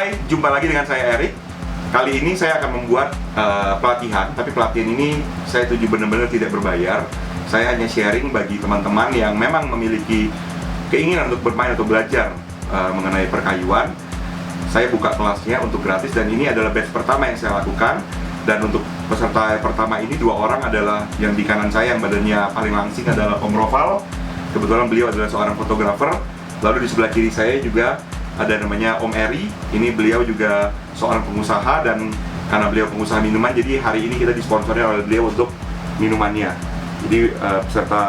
Hai, jumpa lagi dengan saya Erik. Kali ini saya akan membuat pelatihan, tapi pelatihan ini saya tuju benar-benar tidak berbayar. Saya hanya sharing bagi teman-teman yang memang memiliki keinginan untuk bermain atau belajar mengenai perkayuan. Saya buka kelasnya untuk gratis dan ini adalah batch pertama yang saya lakukan. Dan untuk peserta pertama ini 2 orang adalah yang di kanan saya, yang badannya paling langsing adalah Om Roval. Kebetulan beliau adalah seorang fotografer. Lalu di sebelah kiri saya juga ada namanya Om Eri. Ini beliau juga seorang pengusaha, dan karena beliau pengusaha minuman, jadi hari ini kita disponsori oleh beliau untuk minumannya. Jadi peserta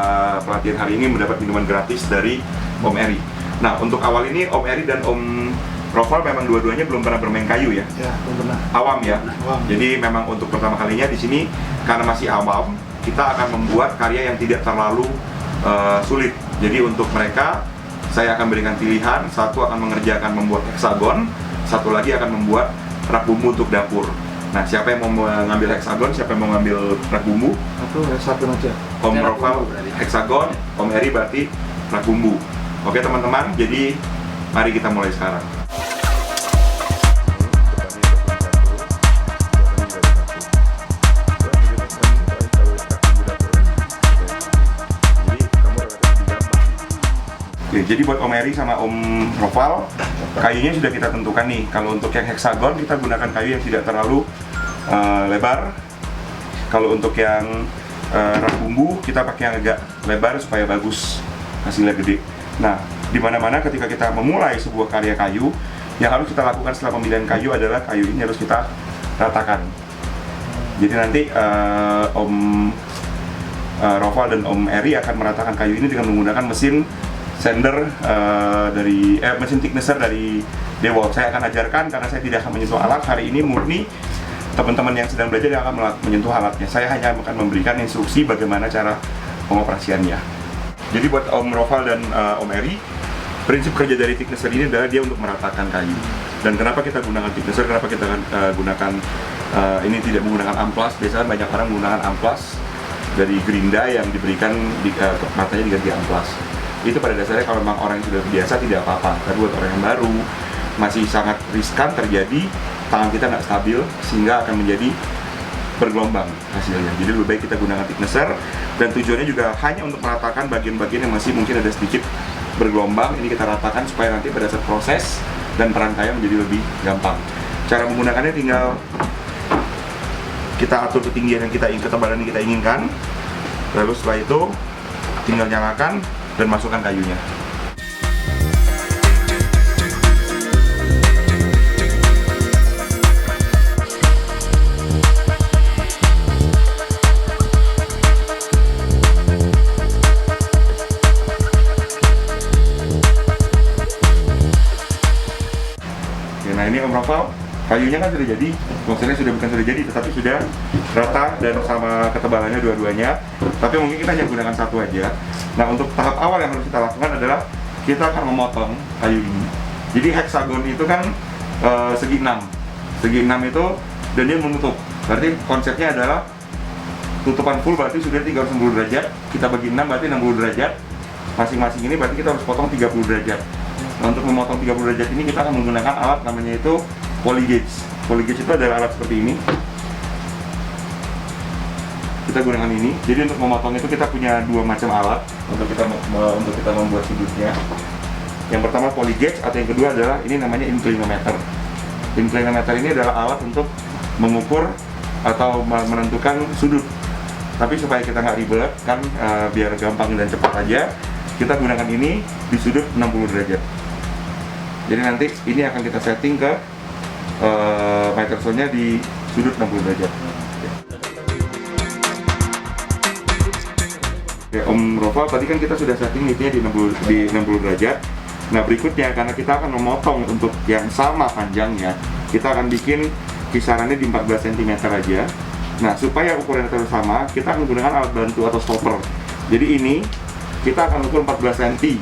pelatihan hari ini mendapat minuman gratis dari Om Eri. Nah, untuk awal ini Om Eri dan Om Roval memang dua-duanya belum pernah bermain kayu ya? Ya, belum pernah. Awam ya? Awam. Jadi memang untuk pertama kalinya di sini, karena masih awam, kita akan membuat karya yang tidak terlalu sulit. Jadi untuk mereka, saya akan berikan pilihan. Satu akan mengerjakan membuat heksagon, satu lagi akan membuat rak bumbu untuk dapur. Nah, siapa yang mau mengambil heksagon, siapa yang mau mengambil rak bumbu? Satu aja. Om Roval heksagon, Om Eri berarti rak bumbu. Oke teman-teman, jadi mari kita mulai sekarang. Oke, jadi buat Om Eri sama Om Roval, kayunya sudah kita tentukan nih. Kalau untuk yang heksagon, kita gunakan kayu yang tidak terlalu lebar. Kalau untuk yang rak bumbu, kita pakai yang agak lebar supaya bagus, hasilnya gede. Nah, di mana-mana ketika kita memulai sebuah karya kayu, yang harus kita lakukan setelah pemilihan kayu adalah kayu ini harus kita ratakan. Jadi nanti Om Roval dan Om Eri akan meratakan kayu ini dengan menggunakan mesin sander mesin thicknesser dari DeWalt. Saya akan ajarkan karena saya tidak akan menyentuh alat. Hari ini murni teman-teman yang sedang belajar yang akan menyentuh alatnya. Saya hanya akan memberikan instruksi bagaimana cara pengoperasiannya. Jadi buat Om Roval dan Om Eri, prinsip kerja dari thicknesser ini adalah dia untuk meratakan kayu. Dan kenapa kita gunakan thicknesser? Kenapa kita gunakan ini tidak menggunakan amplas? Biasanya banyak orang menggunakan amplas dari gerinda yang diberikan matanya diganti amplas. Itu pada dasarnya kalau memang orang yang sudah biasa tidak apa-apa. Tapi buat orang yang baru masih sangat riskan terjadi tangan kita nggak stabil sehingga akan menjadi bergelombang hasilnya. Jadi lebih baik kita gunakan thicknesser, dan tujuannya juga hanya untuk meratakan bagian-bagian yang masih mungkin ada sedikit bergelombang. Ini kita ratakan supaya nanti pada saat proses dan perangkaian menjadi lebih gampang. Cara menggunakannya tinggal kita atur ketinggian yang kita ingin, ketebalan yang kita inginkan. Lalu setelah itu tinggal nyalakan dan masukkan kayunya. Oke, nah ini Om Roval, kayunya kan sudah jadi, maksudnya sudah jadi, tetapi sudah rata dan sama ketebalannya dua-duanya. Tapi mungkin kita hanya gunakan satu aja. Nah, untuk tahap awal yang harus kita lakukan adalah kita akan memotong kayu ini. Jadi heksagon itu kan segi 6 itu, dan dia menutup. Berarti konsepnya adalah tutupan full, berarti sudah 360 derajat. Kita bagi 6 berarti 60 derajat. Masing-masing ini berarti kita harus potong 30 derajat. Nah, untuk memotong 30 derajat ini kita akan menggunakan alat namanya itu polygauge. Polygauge itu adalah alat seperti ini. Kita gunakan ini. Jadi untuk memotong itu kita punya 2 macam alat untuk kita membuat sudutnya. Yang pertama polygauge, atau yang kedua adalah ini namanya inclinometer. Inclinometer ini adalah alat untuk mengukur atau menentukan sudut. Tapi supaya kita nggak ribet kan, biar gampang dan cepat aja, kita gunakan ini di sudut 60 derajat. Jadi nanti ini akan kita setting ke microphone-nya di sudut 60 derajat. Oke, Om Roval, tadi kan kita sudah setting nitnya di 60 derajat. Nah, berikutnya karena kita akan memotong untuk yang sama panjangnya, kita akan bikin kisarannya di 14 cm aja. Nah, supaya ukurannya terus sama, kita akan menggunakan alat bantu atau stopper. Jadi ini kita akan ukur 14 cm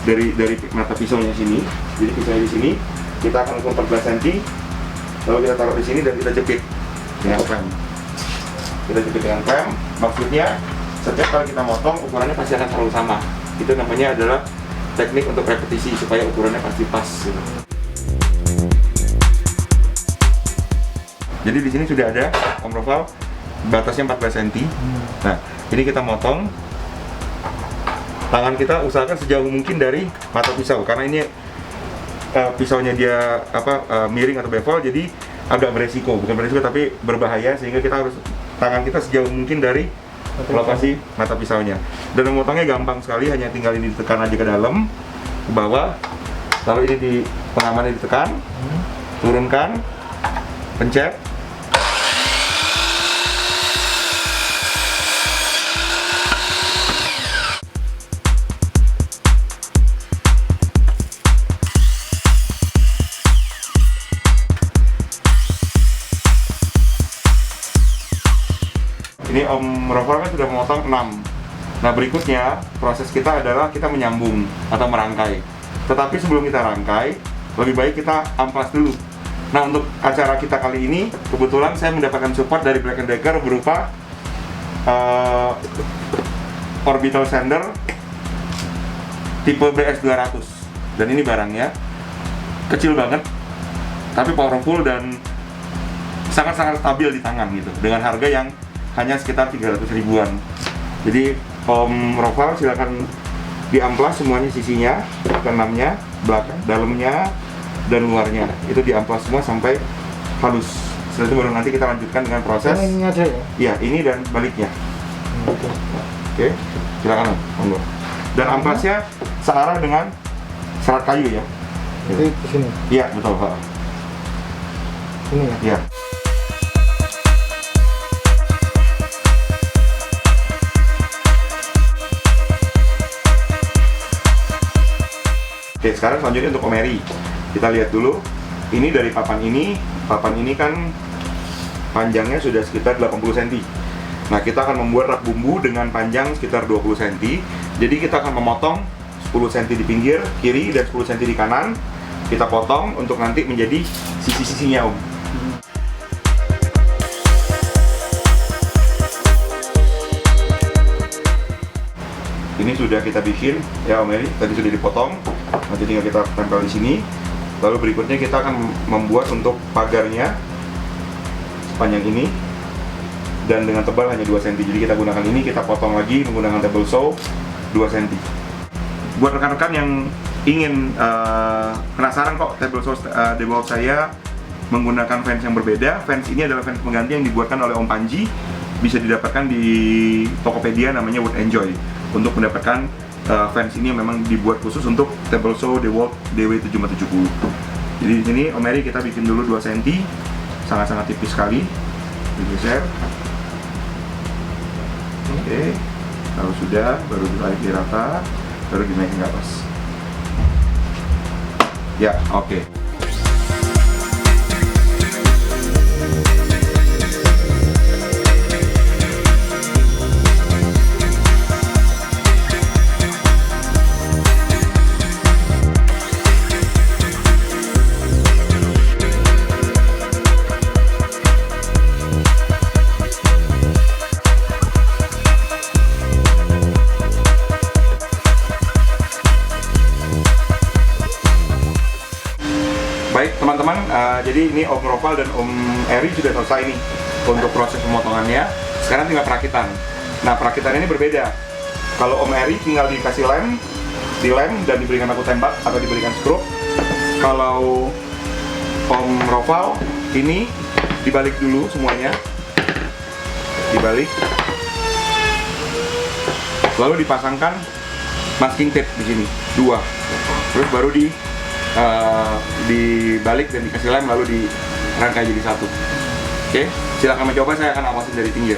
dari mata pisaunya sini. Jadi pisaunya di sini, kita akan ukur 14 cm, lalu kita taruh di sini dan kita jepit dengan klem. Kita jepit dengan klem, maksudnya setiap kali kita motong ukurannya pasti akan selalu sama. Itu namanya adalah teknik untuk repetisi supaya ukurannya pasti pas gitu. Jadi di sini sudah ada Om Roval, batasnya 14 cm. Nah, ini kita motong. Tangan kita usahakan sejauh mungkin dari mata pisau, karena ini pisaunya dia miring atau bevel, jadi agak beresiko, bukan beresiko tapi berbahaya, sehingga kita harus tangan kita sejauh mungkin dari lokasi mata pisaunya. Dan memotongnya gampang sekali, hanya tinggal ini ditekan aja ke dalam, ke bawah, lalu ini di pengamannya ditekan, turunkan, pencet. Ini Om Roval kan sudah memotong 6. Nah, berikutnya proses kita adalah kita menyambung atau merangkai. Tetapi sebelum kita rangkai, lebih baik kita amplas dulu. Nah, untuk acara kita kali ini, kebetulan saya mendapatkan support dari Black & Decker berupa orbital sander tipe BS200. Dan ini barangnya kecil banget, tapi powerful dan sangat-sangat stabil di tangan gitu, dengan harga yang hanya sekitar 300 ribuan. Jadi Om Roval silakan diamplas semuanya, sisinya, keenamnya, belakang, dalamnya, dan luarnya. Itu diamplas semua sampai halus. Setelah itu baru nanti kita lanjutkan dengan proses. Ini aja ya? Iya, ini dan baliknya. Oke, silakan Om. Dan amplasnya searah dengan serat kayu ya. Jadi di sini. Iya, betul, Pak. Ini ya. Iya. Oke, sekarang selanjutnya untuk Om Eri. Kita lihat dulu. Ini dari papan ini kan panjangnya sudah sekitar 80 cm. Nah, kita akan membuat rak bumbu dengan panjang sekitar 20 cm. Jadi kita akan memotong 10 cm di pinggir kiri dan 10 cm di kanan. Kita potong untuk nanti menjadi sisi-sisinya, Om. Ini sudah kita bikin ya Om Eri, tadi sudah dipotong, nanti tinggal kita tempel di sini. Lalu berikutnya kita akan membuat untuk pagarnya sepanjang ini dan dengan tebal hanya 2 cm. Jadi kita gunakan ini, kita potong lagi menggunakan table saw 2 cm. Buat rekan-rekan yang ingin penasaran kok table saw di bawah saya menggunakan fans yang berbeda, fans ini adalah fans pengganti yang dibuatkan oleh Om Panji. Bisa didapatkan di Tokopedia, namanya Wood Enjoy. Untuk mendapatkan fans ini yang memang dibuat khusus untuk table saw DeWalt DW770. Jadi di sini Om Eri kita bikin dulu 2 cm, sangat-sangat tipis sekali, digeser. Oke, kalau sudah baru ditarik di rata, baru dinaikin ke atas. Ya, oke. Baik teman-teman, jadi ini Om Roval dan Om Eri sudah selesai nih untuk proses pemotongannya. Sekarang tinggal perakitan. Nah, perakitan ini berbeda. Kalau Om Eri tinggal dikasih lem, dilem dan diberikan paku tembak atau diberikan skrup. Kalau Om Roval ini dibalik dulu semuanya, dibalik, lalu dipasangkan masking tape di sini 2, terus baru dibalik dan dikasih lem lalu dirangkai jadi 1. Oke, silakan mencoba, saya akan awasin dari pinggir.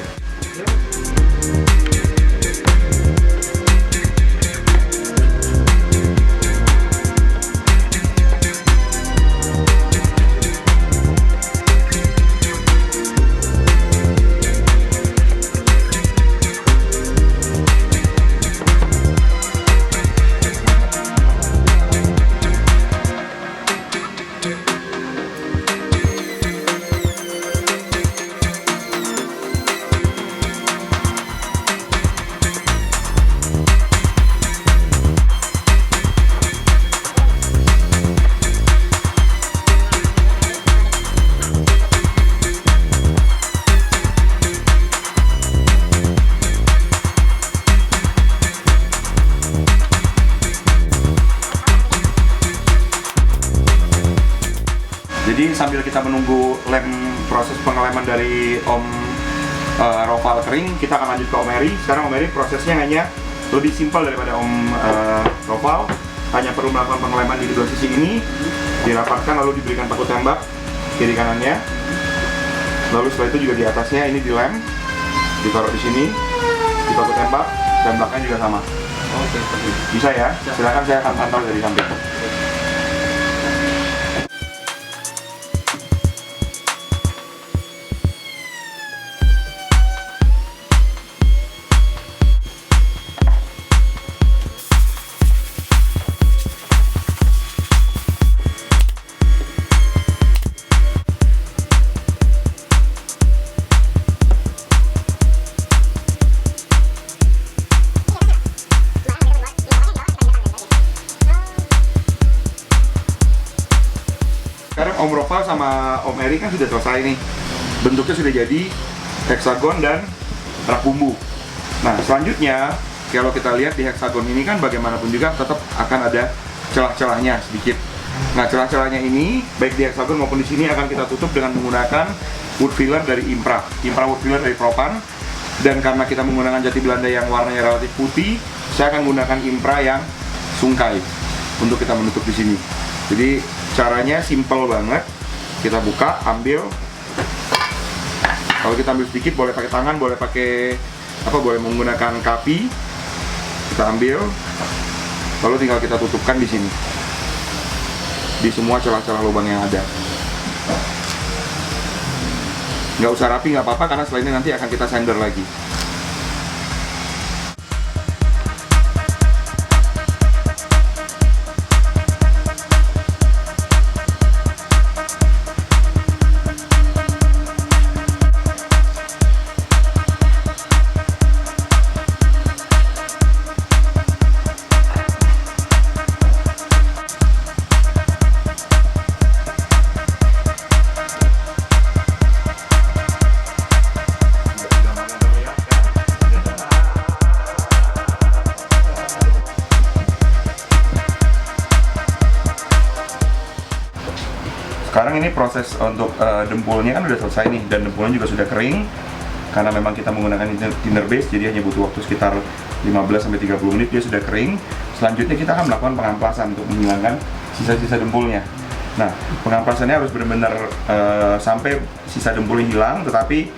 kita menunggu proses pengeleman dari Om Roval kering, kita akan lanjut ke Om Eri. Sekarang Om Eri prosesnya hanya lebih simpel daripada Om Roval. Hanya perlu melakukan pengeleman di kedua sisi ini, dirapatkan lalu diberikan paku tembak kiri kanannya. Lalu setelah itu juga di atasnya ini dilem, ditaruh di sini, di paku tembak, dan belakangnya juga sama. Oke. Bisa ya? Silakan, saya akan pantau dari samping. Sekarang Om Roval sama Om Eri kan sudah selesai nih. Bentuknya sudah jadi heksagon dan rak bumbu. Nah, selanjutnya kalau kita lihat di heksagon ini kan bagaimanapun juga tetap akan ada celah-celahnya sedikit. Nah, celah-celahnya ini baik di heksagon maupun di sini akan kita tutup dengan menggunakan wood filler dari Impra wood filler dari Propan. Dan karena kita menggunakan jati Belanda yang warnanya relatif putih, saya akan menggunakan Impra yang sungkai untuk kita menutup di sini. Jadi caranya simple banget. Kita buka, ambil. Kalau kita ambil sedikit, boleh pakai tangan, boleh pakai boleh menggunakan kapi. Kita ambil, lalu tinggal kita tutupkan di sini, di semua celah-celah lubang yang ada. Nggak usah rapi, nggak apa-apa, karena setelah ini nanti akan kita sander lagi. Sekarang ini proses untuk dempulnya kan udah selesai nih, dan dempulnya juga sudah kering. Karena memang kita menggunakan thinner base, jadi hanya butuh waktu sekitar 15-30 menit dia sudah kering. Selanjutnya kita akan melakukan pengamplasan untuk menghilangkan sisa-sisa dempulnya. Nah, pengamplasannya harus benar-benar sampai sisa dempulnya hilang, tetapi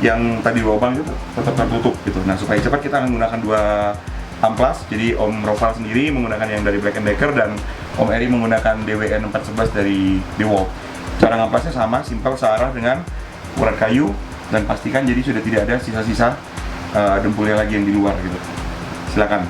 yang tadi lubang itu tetap tertutup gitu. Nah, supaya cepat kita akan menggunakan 2 amplas. Jadi Om Roval sendiri menggunakan yang dari Black & Decker dan Om Eri menggunakan DWN 411 dari DeWalt. Cara ngamplasnya sama, simpel, searah dengan urat kayu, dan pastikan jadi sudah tidak ada sisa-sisa dempulnya lagi yang di luar gitu. Silakan.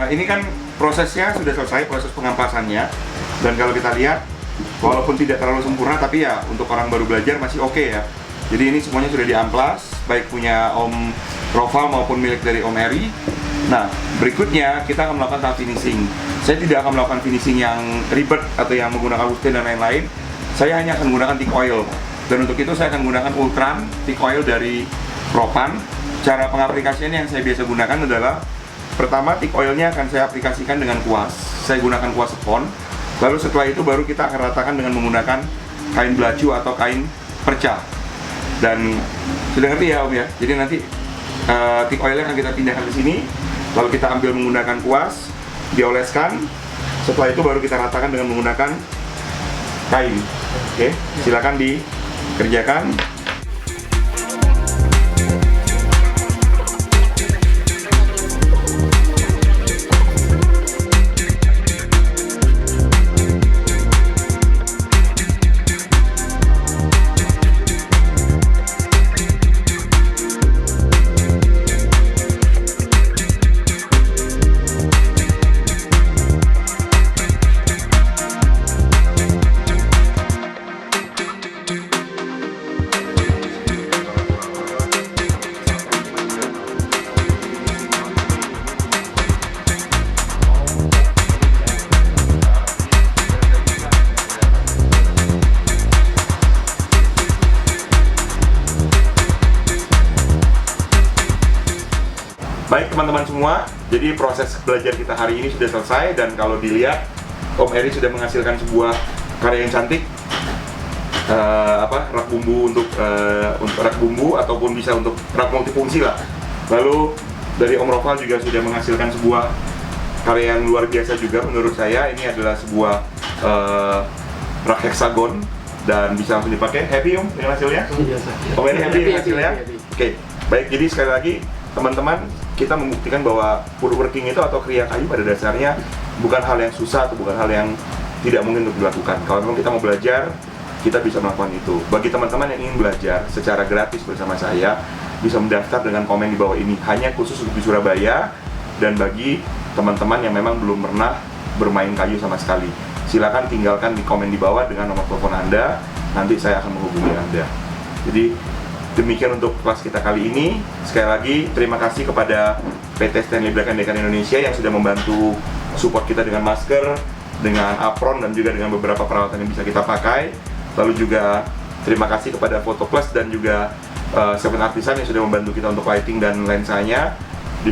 Ini kan prosesnya sudah selesai, proses pengamplasannya. Dan kalau kita lihat, walaupun tidak terlalu sempurna, tapi ya untuk orang baru belajar masih oke ya. Jadi ini semuanya sudah diamplas, baik punya Om Roval maupun milik dari Om Eri. Nah, berikutnya kita akan melakukan tahap finishing. Saya tidak akan melakukan finishing yang ribet atau yang menggunakan wood stain dan lain-lain. Saya hanya akan menggunakan thick oil. Dan untuk itu saya akan menggunakan Ultran thick oil dari Propan. Cara pengaplikasiannya yang saya biasa gunakan adalah, pertama, thick oilnya akan saya aplikasikan dengan kuas. Saya gunakan kuas spons. Lalu setelah itu baru kita akan ratakan dengan menggunakan kain belacu atau kain perca. Dan sudah ngerti ya Om ya? Jadi nanti thick oilnya akan kita pindahkan ke sini. Lalu kita ambil menggunakan kuas, dioleskan. Setelah itu baru kita ratakan dengan menggunakan kain. Oke, silakan dikerjakan. Baik teman-teman semua, jadi proses belajar kita hari ini sudah selesai, dan kalau dilihat Om Eri sudah menghasilkan sebuah karya yang cantik, rak bumbu untuk rak bumbu ataupun bisa untuk rak multifungsi lah. Lalu dari Om Roval juga sudah menghasilkan sebuah karya yang luar biasa juga menurut saya. Ini adalah sebuah rak heksagon dan bisa langsung dipakai. Happy Om dengan hasilnya? Biasa. Om Eri happy dengan hasilnya? Happy. Oke, baik, jadi sekali lagi teman-teman, kita membuktikan bahwa woodworking itu atau kriya kayu pada dasarnya bukan hal yang susah atau bukan hal yang tidak mungkin untuk dilakukan. Kalau memang kita mau belajar, kita bisa melakukan itu. Bagi teman-teman yang ingin belajar secara gratis bersama saya, bisa mendaftar dengan komen di bawah ini. Hanya khusus untuk di Surabaya, dan bagi teman-teman yang memang belum pernah bermain kayu sama sekali, silakan tinggalkan di komen di bawah dengan nomor telepon Anda. Nanti saya akan menghubungi Anda. Jadi demikian untuk kelas kita kali ini. Sekali lagi terima kasih kepada PT Stanley Black & Decker Indonesia yang sudah membantu support kita dengan masker, dengan apron, dan juga dengan beberapa peralatan yang bisa kita pakai. Lalu juga terima kasih kepada Photoplus dan juga Seven Artisan yang sudah membantu kita untuk lighting dan lensanya.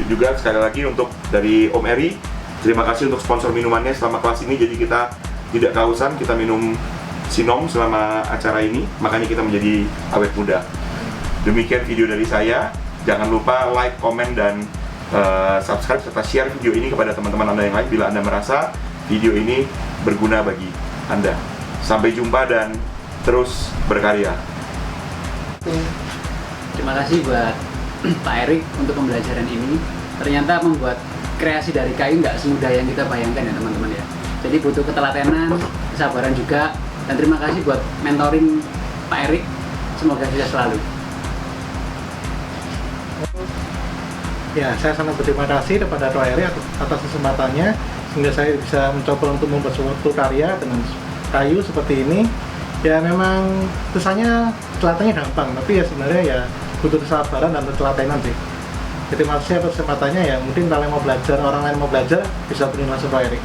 Juga sekali lagi untuk dari Om Eri, terima kasih untuk sponsor minumannya selama kelas ini. Jadi kita tidak kehausan, kita minum Sinom selama acara ini, makanya kita menjadi awet muda. Demikian video dari saya. Jangan lupa like, komen, dan subscribe serta share video ini kepada teman-teman Anda yang lain bila Anda merasa video ini berguna bagi Anda. Sampai jumpa dan terus berkarya. Terima kasih buat Pak Erik untuk pembelajaran ini. Ternyata membuat kreasi dari kayu nggak semudah yang kita bayangkan ya teman-teman ya. Jadi butuh ketelatenan, kesabaran juga. Dan terima kasih buat mentoring Pak Erik. Semoga sukses selalu. Ya, saya sangat berterima kasih kepada Pak Eri atas kesempatannya, sehingga saya bisa mencoba untuk membuat suatu karya dengan kayu seperti ini. Ya memang kesannya telatennya gampang, tapi ya sebenarnya ya butuh kesabaran dan ketelatenan sih. Jadi terima kasih atas kesempatannya. Ya mungkin kalau yang mau belajar, orang lain mau belajar, bisa beri langsung Pak Eri.